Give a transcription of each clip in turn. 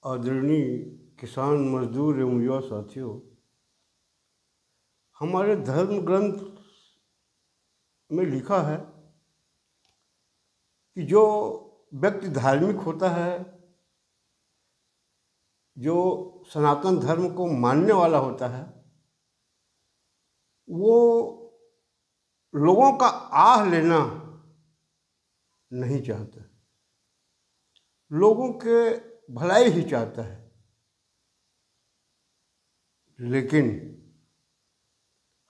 आदरणीय किसान मजदूर एवं युवा साथियों, हमारे धर्म ग्रंथ में लिखा है कि जो व्यक्ति धार्मिक होता है, जो सनातन धर्म को मानने वाला होता है, वो लोगों का आह लेना नहीं चाहता, लोगों के भलाई ही चाहता है। लेकिन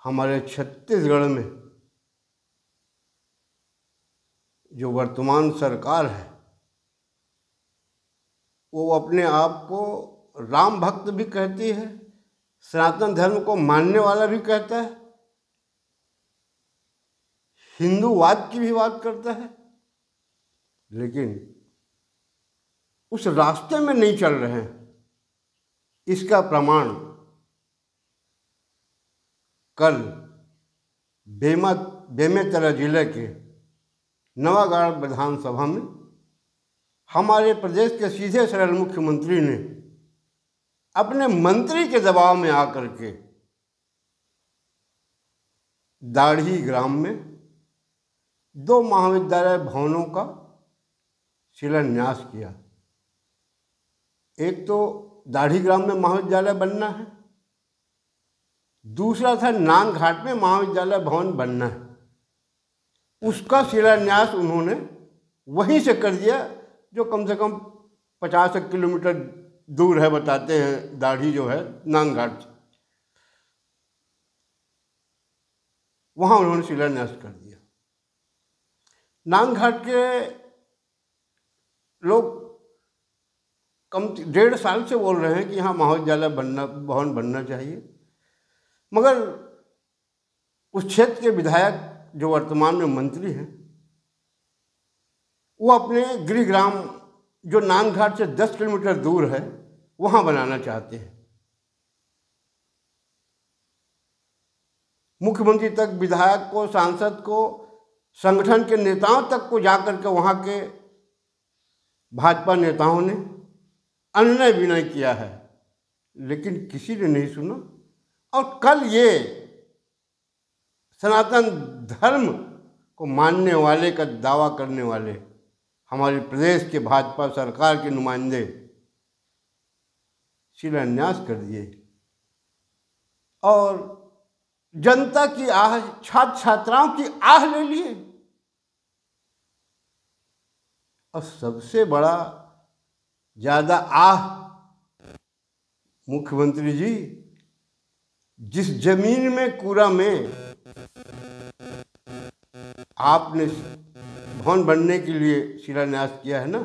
हमारे छत्तीसगढ़ में जो वर्तमान सरकार है, वो अपने आप को राम भक्त भी कहती है, सनातन धर्म को मानने वाला भी कहता है, हिंदूवाद की भी बात करता है, लेकिन उस रास्ते में नहीं चल रहे हैं। इसका प्रमाण कल बेमेतरा जिले के नवागढ़ विधानसभा में हमारे प्रदेश के सीधे सरल मुख्यमंत्री ने अपने मंत्री के दबाव में आकर के दाढ़ी ग्राम में 2 महाविद्यालय भवनों का शिलान्यास किया। एक तो दाढ़ी ग्राम में महाविद्यालय बनना है, दूसरा था नानघाट में महाविद्यालय भवन बनना है। उसका शिलान्यास उन्होंने वहीं से कर दिया, जो कम से कम 50 किलोमीटर दूर है, बताते हैं दाढ़ी जो है नानघाट से, वहाँ उन्होंने शिलान्यास कर दिया। नानघाट के लोग कम 1.5 साल से बोल रहे हैं कि यहाँ महाविद्यालय भवन बनना चाहिए, मगर उस क्षेत्र के विधायक जो वर्तमान में मंत्री हैं, वो अपने गृहग्राम जो नानघाट से 10 किलोमीटर दूर है, वहाँ बनाना चाहते हैं। मुख्यमंत्री तक, विधायक को, सांसद को, संगठन के नेताओं तक को जाकर के वहाँ के भाजपा नेताओं ने अनुनय विनय किया है, लेकिन किसी ने नहीं सुना। और कल ये सनातन धर्म को मानने वाले का दावा करने वाले हमारे प्रदेश के भाजपा सरकार के नुमाइंदे शिलान्यास कर दिए और जनता की आह, छात्र छात्राओं की आह ले लिए। और सबसे बड़ा ज़्यादा आह, मुख्यमंत्री जी, जिस जमीन में कूड़ा में आपने भवन बनने के लिए शिलान्यास किया है ना,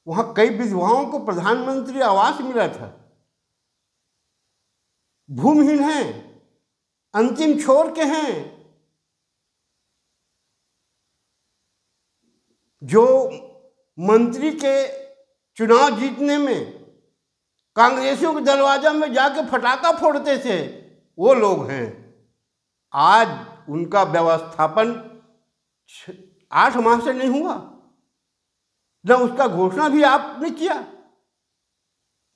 वहाँ कई विधवाओं को प्रधानमंत्री आवास मिला था। भूमिहीन हैं, अंतिम छोर के हैं, जो मंत्री के चुनाव जीतने में कांग्रेसियों के दरवाजा में जाके फटाका फोड़ते थे, वो लोग हैं। आज उनका व्यवस्थापन 8 माह से नहीं हुआ, न उसका घोषणा भी आपने किया,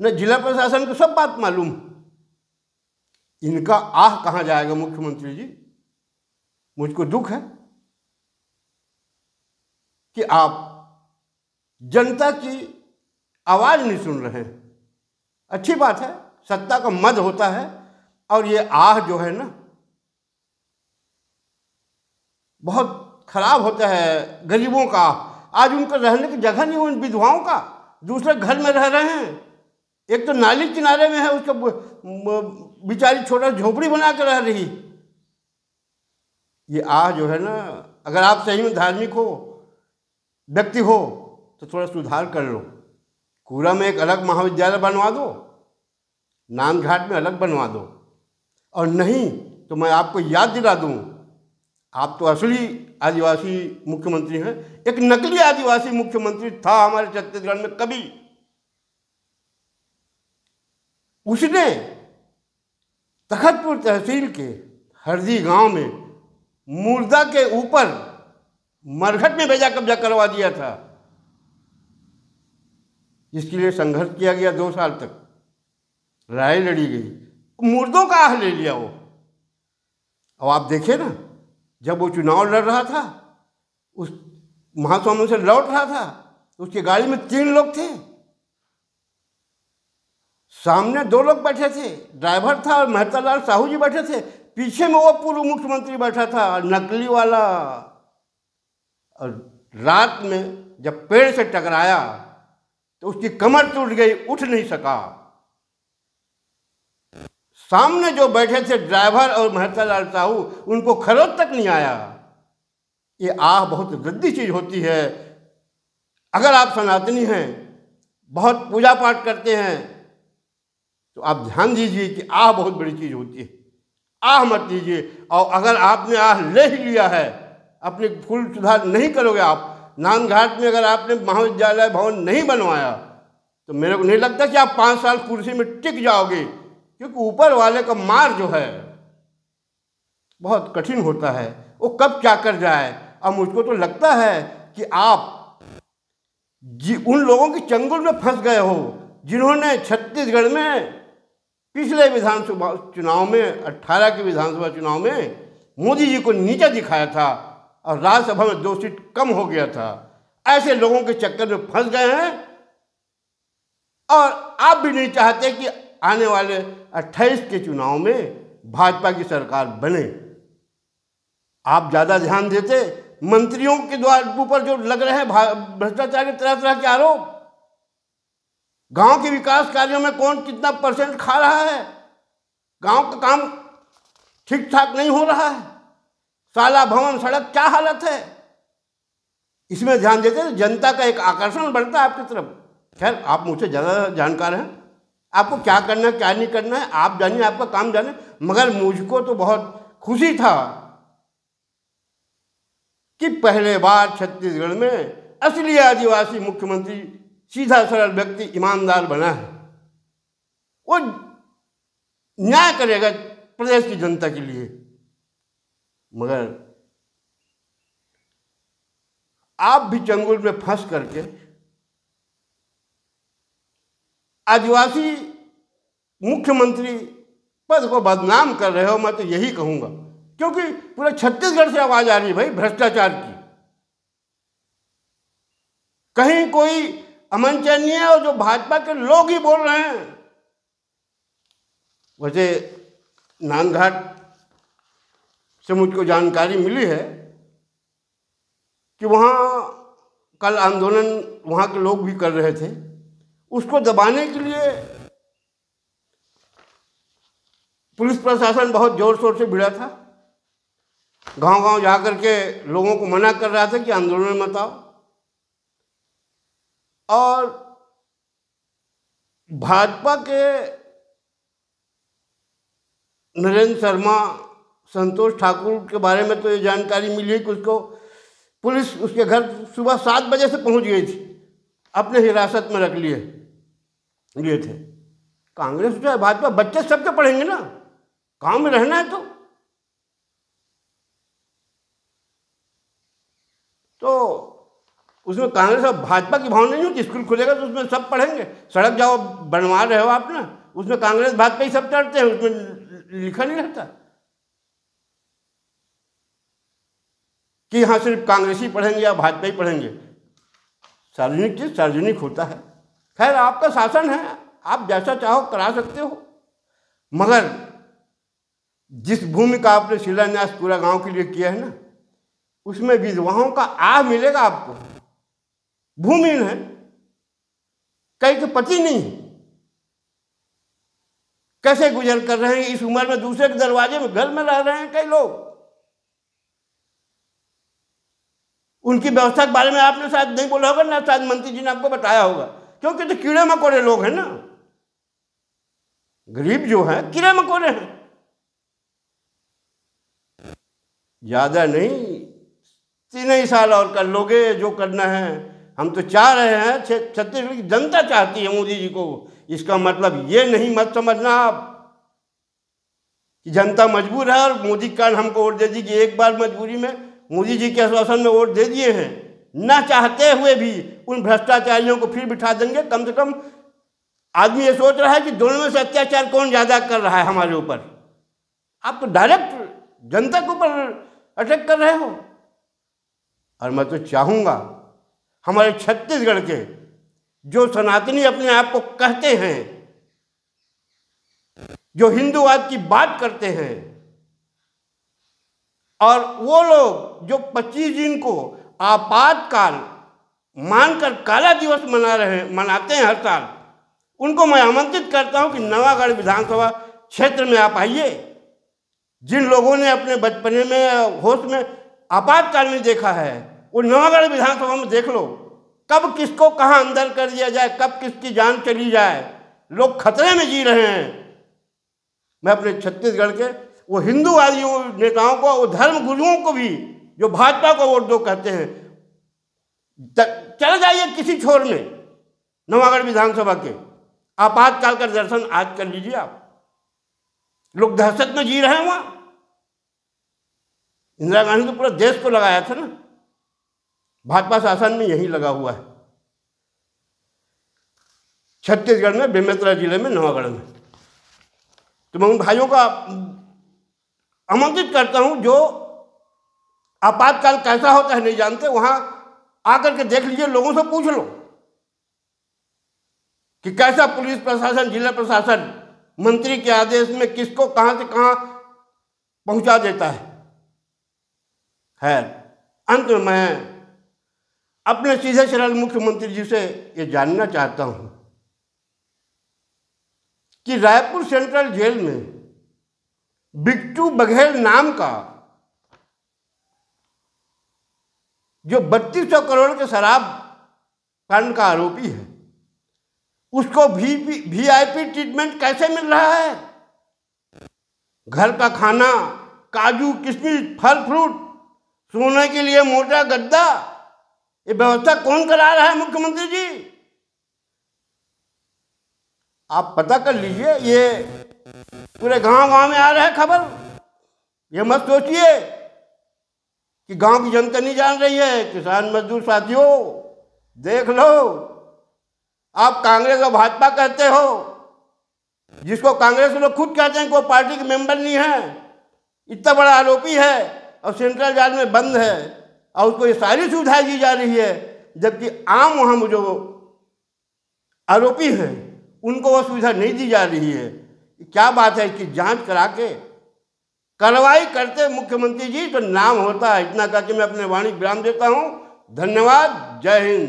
न जिला प्रशासन को सब बात मालूम। इनका आह कहाँ जाएगा मुख्यमंत्री जी? मुझको दुख है कि आप जनता की आवाज़ नहीं सुन रहे हैं। अच्छी बात है, सत्ता का मद होता है, और ये आह जो है ना, बहुत खराब होता है गरीबों का। आज उनको रहने की जगह नहीं, उन विधवाओं का दूसरे घर में रह रहे हैं। एक तो नाली किनारे में है, उसका बेचारी छोटा झोपड़ी बना के रह रही। ये आह जो है ना, अगर आप सही में धार्मिक हो, व्यक्ति हो, तो थोड़ा सुधार कर लो। कूड़ा में एक अलग महाविद्यालय बनवा दो, नानघाट में अलग बनवा दो। और नहीं तो मैं आपको याद दिला दूं, आप तो असली आदिवासी मुख्यमंत्री हैं। एक नकली आदिवासी मुख्यमंत्री था हमारे छत्तीसगढ़ में कभी, उसने तखतपुर तहसील के हरदी गांव में मुर्दा के ऊपर मरघट में भेजा कब्जा करवा दिया था। जिसके लिए संघर्ष किया गया 2 साल तक, लड़ाई लड़ी गई, मुर्दों का आह ले लिया वो। अब आप देखिए ना, जब वो चुनाव लड़ रहा था, उस महासमुंद से लौट रहा था, उसकी गाड़ी में 3 लोग थे, सामने 2 लोग बैठे थे, ड्राइवर था और मेहता लाल साहू जी बैठे थे, पीछे में वो पूर्व मुख्यमंत्री बैठा था, नकली वाला। और रात में जब पेड़ से टकराया तो उसकी कमर टूट गई, उठ नहीं सका। सामने जो बैठे थे ड्राइवर और मेहता लाल साहू, उनको खरोच तक नहीं आया। ये आह बहुत गंदी चीज होती है। अगर आप सनातनी हैं, बहुत पूजा पाठ करते हैं, तो आप ध्यान दीजिए कि आह बहुत बड़ी चीज होती है। आह मत दीजिए। और अगर आपने आह ले ही लिया है, अपने कुल सुधार नहीं करोगे, आप नांदघाट में अगर आपने महाविद्यालय भवन नहीं बनवाया, तो मेरे को नहीं लगता कि आप 5 साल कुर्सी में टिक जाओगे, क्योंकि ऊपर वाले का मार जो है बहुत कठिन होता है, वो कब क्या कर जाए। अब मुझको तो लगता है कि आप उन लोगों की चंगुल में फंस गए हो जिन्होंने छत्तीसगढ़ में पिछले विधानसभा चुनाव में, 18 के विधानसभा चुनाव में मोदी जी को नीचा दिखाया था और राज्यसभा में 2 सीट कम हो गया था। ऐसे लोगों के चक्कर में फंस गए हैं और आप भी नहीं चाहते कि आने वाले 28 के चुनाव में भाजपा की सरकार बने। आप ज़्यादा ध्यान देते, मंत्रियों के द्वारा ऊपर जो लग रहे हैं भ्रष्टाचार के तरह तरह के आरोप, गांव के विकास कार्यों में कौन कितना % खा रहा है, गांव का काम ठीक ठाक नहीं हो रहा है, साला भवन सड़क क्या हालत है, इसमें ध्यान देते तो जनता का एक आकर्षण बढ़ता है आपकी तरफ। खैर, आप मुझसे ज़्यादा जानकार हैं, आपको क्या करना है क्या नहीं करना है आप जानिए, आपका काम जाने। मगर मुझको तो बहुत खुशी था कि पहले बार छत्तीसगढ़ में असली आदिवासी मुख्यमंत्री, सीधा सरल व्यक्ति, ईमानदार बना है। वो न्याय करेगा प्रदेश की जनता के लिए। मगर आप भी चंगुल में फंस करके आदिवासी मुख्यमंत्री पद को बदनाम कर रहे हो। मैं तो यही कहूंगा, क्योंकि पूरे छत्तीसगढ़ से आवाज आ रही है भाई भ्रष्टाचार की। कहीं कोई अमन चैन नहीं है और जो भाजपा के लोग ही बोल रहे हैं। वैसे नांदघाट से मुझको जानकारी मिली है कि वहाँ कल आंदोलन वहाँ के लोग भी कर रहे थे, उसको दबाने के लिए पुलिस प्रशासन बहुत जोर शोर से भिड़ा था, गांव-गांव जाकर के लोगों को मना कर रहा था कि आंदोलन मत आओ। और भाजपा के नरेंद्र शर्मा, संतोष ठाकुर के बारे में तो ये जानकारी मिली कि उसको पुलिस उसके घर सुबह 7 बजे से पहुंच गई थी, अपने हिरासत में रख लिए थे। कांग्रेस जो है, भाजपा, बच्चे सबके पढ़ेंगे ना, गांव में रहना है तो उसमें कांग्रेस और भाजपा की भावना नहीं होती। स्कूल खुलेगा तो उसमें सब पढ़ेंगे। सड़क जाओ बनवा रहे हो आप ना, उसमें कांग्रेस भाजपा ही सब चढ़ते हैं, उसमें लिखा नहीं रहता कि यहाँ सिर्फ कांग्रेसी पढ़ेंगे या भाजपा ही पढ़ेंगे। सार्वजनिक चीज सार्वजनिक होता है। खैर, आपका शासन है, आप जैसा चाहो करा सकते हो। मगर जिस भूमि का आपने शिलान्यास पूरा गांव के लिए किया है ना, उसमें विधवाओं का आह मिलेगा आपको। भूमिहीन है, कई के पति नहीं, कैसे गुजर कर रहे हैं इस उम्र में, दूसरे के दरवाजे में घर में रह रहे हैं कई लोग। उनकी व्यवस्था के बारे में आपने शायद नहीं बोला होगा ना, शायद मंत्री जी ने आपको बताया होगा, क्योंकि तो कीड़े मकोड़े लोग हैं ना, गरीब जो है कीड़े मकोड़े हैं। ज्यादा नहीं, 3 ही साल और कर लोगे जो करना है। हम तो चाह रहे हैं, छत्तीसगढ़ की जनता चाहती है मोदी जी को। इसका मतलब ये नहीं मत समझना आप कि जनता मजबूर है और मोदी के कारण हमको वोट दे दी। कि एक बार मजबूरी में मोदी जी के आश्वासन में वोट दे दिए हैं, न चाहते हुए भी उन भ्रष्टाचारियों को फिर बिठा देंगे। कम से कम आदमी ये सोच रहा है कि दोनों में से अत्याचार कौन ज़्यादा कर रहा है हमारे ऊपर। आप तो डायरेक्ट जनता के ऊपर अटैक कर रहे हो। और मैं तो चाहूँगा हमारे छत्तीसगढ़ के जो सनातनी अपने आप को कहते हैं, जो हिंदूवाद की बात करते हैं, और वो लोग जो 25 जून को आपातकाल मानकर काला दिवस मनाते हैं हर साल, उनको मैं आमंत्रित करता हूं कि नवागढ़ विधानसभा क्षेत्र में आप आइए। जिन लोगों ने अपने बचपने में होश में आपातकाल में देखा है, वो नवागढ़ विधानसभा में देख लो। कब किसको कहाँ अंदर कर दिया जाए, कब किसकी जान चली जाए, लोग खतरे में जी रहे हैं। मैं अपने छत्तीसगढ़ के वो हिंदूवादियों नेताओं को, वो धर्म गुरुओं को भी जो भाजपा को वोट दो कहते हैं, चले जाइए किसी छोर में नवागढ़ विधानसभा के, आपातकाल का दर्शन आज कर लीजिए आप। लोग दहशत में जी रहे हैं वहां। इंदिरा गांधी तो पूरा देश को लगाया था ना, भाजपा शासन में यही लगा हुआ है, छत्तीसगढ़ में बेमेतरा जिले में नवागढ़ में। तो मैं उन भाइयों का आमंत्रित करता हूं जो आपातकाल कैसा होता है नहीं जानते, वहां आकर के देख लीजिए, लोगों से पूछ लो कि कैसा पुलिस प्रशासन, जिला प्रशासन मंत्री के आदेश में किसको कहां से कहां पहुंचा देता है। खैर, अंत में मैं अपने सीधे सरल मुख्यमंत्री जी से ये जानना चाहता हूं कि रायपुर सेंट्रल जेल में बिट्टू बघेल नाम का जो 3200 करोड़ के शराब कांड का आरोपी है, उसको VIP ट्रीटमेंट कैसे मिल रहा है? घर का खाना, काजू किशमिश, फल फ्रूट, सोने के लिए मोटा गद्दा, ये व्यवस्था कौन करा रहा है मुख्यमंत्री जी? आप पता कर लीजिए। ये पूरे गांव में आ रहा है खबर। ये मत सोचिए कि गांव की जनता नहीं जान रही है। किसान मजदूर साथियों, देख लो, आप कांग्रेस और भाजपा कहते हो, जिसको कांग्रेस लोग खुद कहते हैं कोई पार्टी के मेंबर नहीं है, इतना बड़ा आरोपी है और सेंट्रल जेल में बंद है और उसको ये सारी सुविधाएं दी जा रही है, जबकि आम वहाँ जो आरोपी हैं उनको वो सुविधा नहीं दी जा रही है। क्या बात है? इसकी जांच करा के कार्रवाई करते मुख्यमंत्री जी तो नाम होता है। इतना करके मैं अपने वाणी विराम देता हूँ। धन्यवाद। जय हिंद।